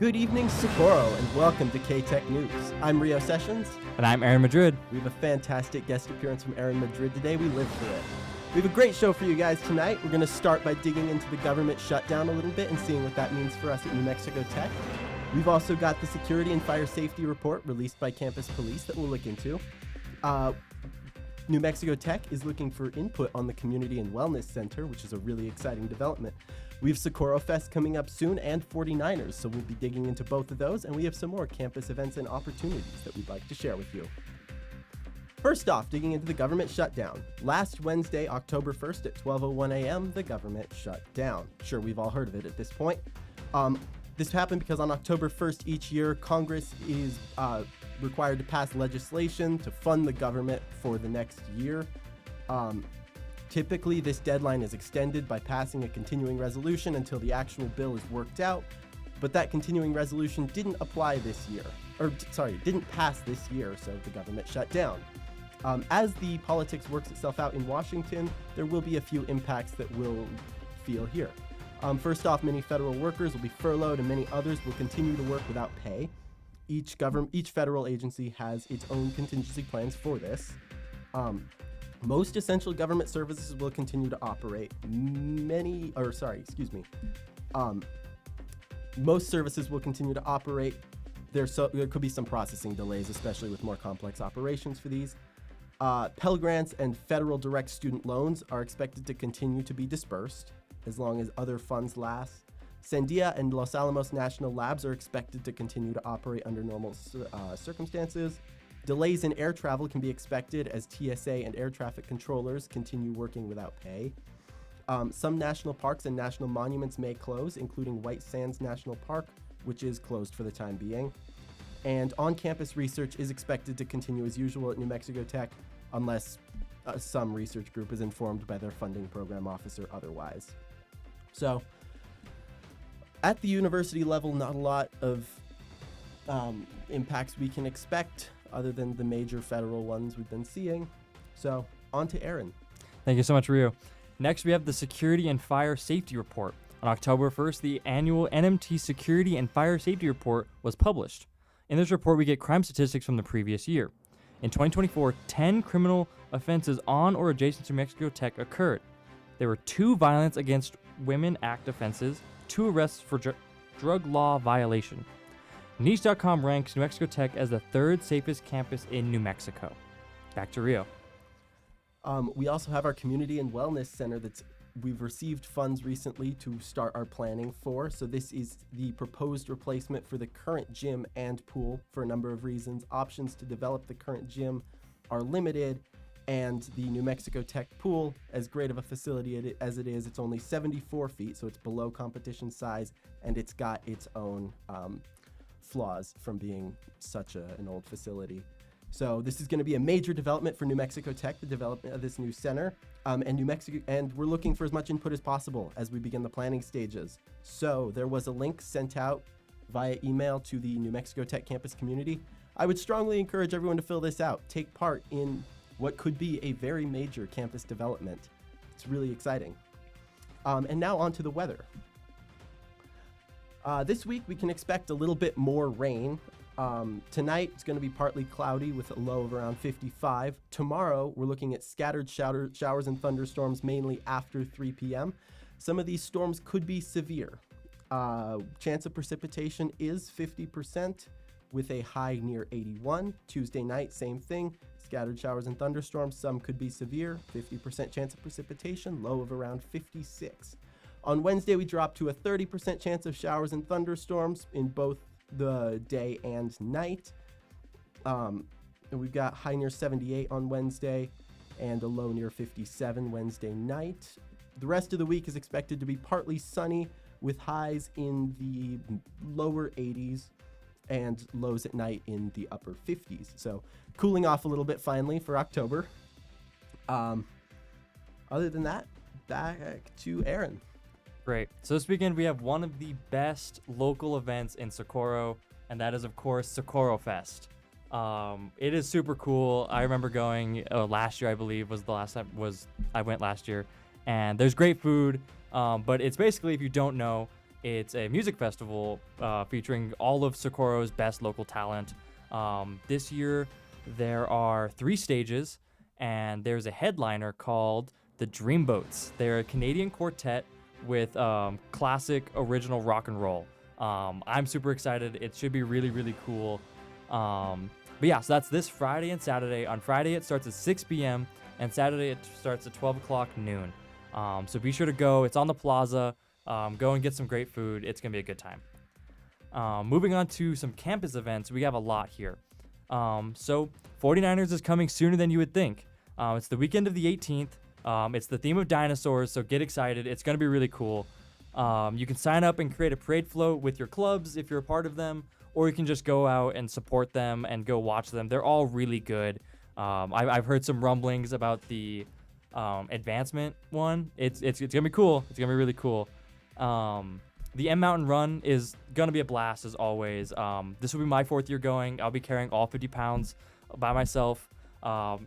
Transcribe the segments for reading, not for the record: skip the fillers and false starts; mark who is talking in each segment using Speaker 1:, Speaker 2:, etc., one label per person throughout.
Speaker 1: Good evening, Socorro, and welcome to KTEK News. I'm Rio Sessions.
Speaker 2: And I'm Aaron Madrid.
Speaker 1: We have a fantastic guest appearance from Aaron Madrid today. We live for it. We have a great show for you guys tonight. We're going to start by digging into the government shutdown a little bit and seeing what that means for us at New Mexico Tech. We've also got the security and fire safety report released by campus police that we'll look into. New Mexico Tech is looking for input on the Community and Wellness Center, which is a really exciting development. We have Socorrofest coming up soon and 49ers, so we'll be digging into both of those, and we have some more campus events and opportunities that we'd like to share with you. First off, digging into the government shutdown. Last Wednesday, October 1st at 12:01 a.m., the government shut down. Sure, we've all heard of it at this point. This happened because on October 1st each year, Congress is required to pass legislation to fund the government for the next year. Typically, this deadline is extended by passing a continuing resolution until the actual bill is worked out, but that continuing resolution didn't apply this year, didn't pass this year, so the government shut down. As the politics works itself out in Washington, there will be a few impacts that we'll feel here. First off, many federal workers will be furloughed and many others will continue to work without pay. Each federal agency has its own contingency plans for this. Most essential government services will continue to operate. Most services will continue to operate. There could be some processing delays, especially with more complex operations for these. Pell Grants and federal direct student loans are expected to continue to be dispersed as long as other funds last. Sandia and Los Alamos National Labs are expected to continue to operate under normal circumstances. Delays in air travel can be expected as TSA and air traffic controllers continue working without pay. Some national parks and national monuments may close, including White Sands National Park, which is closed for the time being. And on-campus research is expected to continue as usual at New Mexico Tech, unless some research group is informed by their funding program officer otherwise. So, at the university level, not a lot of impacts we can expect other than the major federal ones we've been seeing. So, on to Aaron.
Speaker 2: Thank you so much, Rio. Next, we have the Security and Fire Safety Report. On October 1st, the annual NMT Security and Fire Safety Report was published. In this report, we get crime statistics from the previous year. In 2024, 10 criminal offenses on or adjacent to New Mexico Tech occurred. There were 2 Violence Against Women Act offenses, 2 arrests for drug law violation. Niche.com ranks New Mexico Tech as the 3rd safest campus in New Mexico. Back to Rio.
Speaker 1: We also have our Community and Wellness Center we've received funds recently to start our planning for. So this is the proposed replacement for the current gym and pool for a number of reasons. Options to develop the current gym are limited, and the New Mexico Tech pool, as great of a facility as it is, it's only 74 feet, so it's below competition size, and it's got its own flaws from being such an old facility. So this is going to be a major development for New Mexico Tech, the development of this new center, and we're looking for as much input as possible as we begin the planning stages. So there was a link sent out via email to the New Mexico Tech campus community. I would strongly encourage everyone to fill this out, take part in what could be a very major campus development. It's really exciting. And now on to the weather. This week we can expect a little bit more rain. Tonight it's going to be partly cloudy with a low of around 55. Tomorrow we're looking at scattered showers and thunderstorms mainly after 3 p.m. Some of these storms could be severe. Chance of precipitation is 50% with a high near 81. Tuesday night, same thing. Scattered showers and thunderstorms, some could be severe. 50% chance of precipitation, low of around 56. On Wednesday, we drop to a 30% chance of showers and thunderstorms in both the day and night. And we've got high near 78 on Wednesday and a low near 57 Wednesday night. The rest of the week is expected to be partly sunny with highs in the lower 80s and lows at night in the upper 50s. So cooling off a little bit finally for October. Other than that, back to Aaron.
Speaker 2: Great. So this weekend we have one of the best local events in Socorro, and that is, of course, Socorrofest. It is super cool. I remember going last year, I believe, was the last time I went last year. And there's great food, but it's basically, if you don't know, It's a music festival featuring all of Socorro's best local talent. This year, there are 3 stages, and there's a headliner called the Dreamboats. They're a Canadian quartet with classic original rock and roll. I'm super excited. It should be really, really cool. But yeah, so that's this Friday and Saturday. On Friday, it starts at 6 p.m., and Saturday, it starts at 12 o'clock noon. So be sure to go. It's on the plaza. Go and get some great food. It's going to be a good time. Moving on to some campus events, we have a lot here. So 49ers is coming sooner than you would think. It's the weekend of the 18th. It's the theme of dinosaurs, so get excited. It's going to be really cool. You can sign up and create a parade float with your clubs if you're a part of them, or you can just go out and support them and go watch them. They're all really good. I've heard some rumblings about the advancement one. It's gonna be cool. It's gonna be really cool. The M Mountain Run is gonna be a blast as always. This will be my 4th year going. I'll be carrying all 50 pounds by myself.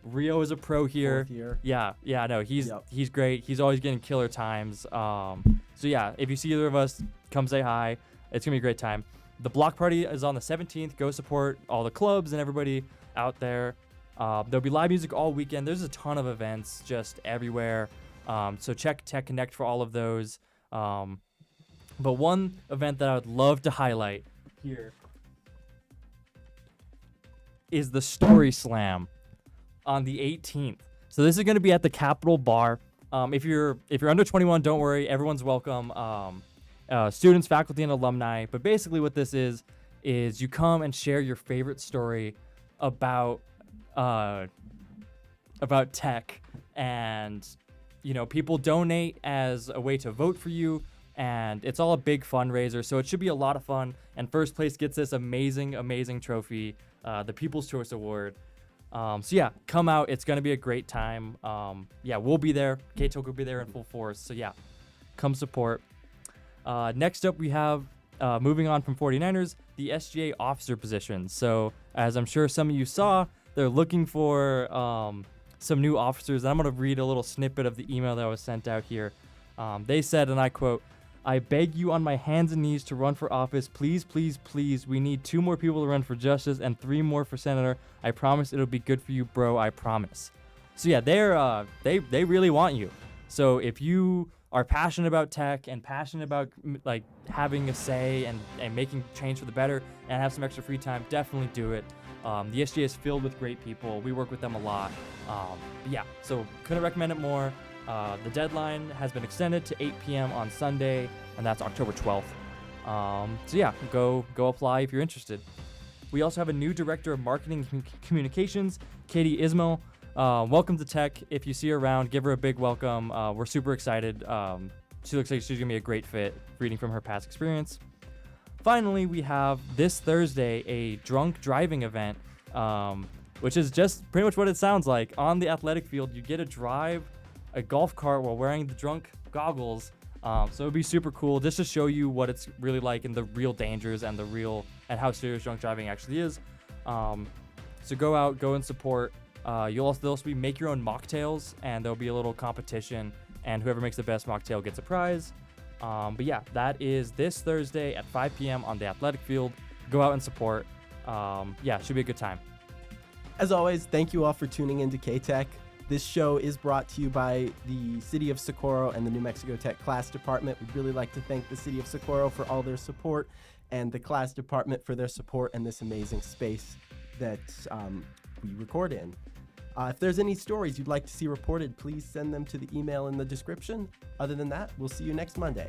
Speaker 2: Rio is a pro here.
Speaker 1: 4th year.
Speaker 2: Yeah, no, he's great. He's always getting killer times. So yeah, if you see either of us, come say hi. It's gonna be a great time. The block party is on the 17th. Go support all the clubs and everybody out there. There'll be live music all weekend. There's a ton of events just everywhere. So check Tech Connect for all of those. But one event that I would love to highlight here is the Story Slam on the 18th. So this is going to be at the Capitol Bar. If you're under 21, don't worry. Everyone's welcome. Students, faculty, and alumni. But basically what this is you come and share your favorite story about tech, and people donate as a way to vote for you, and it's all a big fundraiser, so it should be a lot of fun. And first place gets this amazing trophy, the People's Choice Award. So yeah, come out. It's gonna be a great time. Yeah, we'll be there. KTEK will be there in full force. So yeah, come support. Next up, we have moving on from 49ers, the SGA officer position. So as I'm sure some of you saw, they're looking for some new officers. And I'm going to read a little snippet of the email that was sent out here. They said, and I quote, "I beg you on my hands and knees to run for office. Please, please, please. We need 2 more people to run for justice and 3 more for senator. I promise it'll be good for you, bro. I promise." So yeah, they really want you. So if you are passionate about tech and passionate about like having a say and making change for the better and have some extra free time, definitely do it. The SGA is filled with great people. We work with them a lot. Yeah, so couldn't recommend it more. The deadline has been extended to 8 p.m. on Sunday, and that's October 12th. So yeah, go apply if you're interested. We also have a new director of marketing and communications, Katie Ismail. Welcome to Tech. If you see her around, give her a big welcome. We're super excited. She looks like she's going to be a great fit, reading from her past experience. Finally, we have this Thursday a drunk driving event, which is just pretty much what it sounds like. On the athletic field, you get to drive a golf cart while wearing the drunk goggles. So it'd be super cool just to show you what it's really like and the real dangers and and how serious drunk driving actually is. So go out, go and support. They'll also be make your own mocktails, and there'll be a little competition, and whoever makes the best mocktail gets a prize. But yeah, that is this Thursday at 5 p.m. on the athletic field. Go out and support. Yeah, should be a good time.
Speaker 1: As always, thank you all for tuning into KTEK. This show is brought to you by the City of Socorro and the New Mexico Tech Class Department. We'd really like to thank the City of Socorro for all their support and the Class Department for their support and this amazing space that we record in. If there's any stories you'd like to see reported, please send them to the email in the description. Other than that, we'll see you next Monday.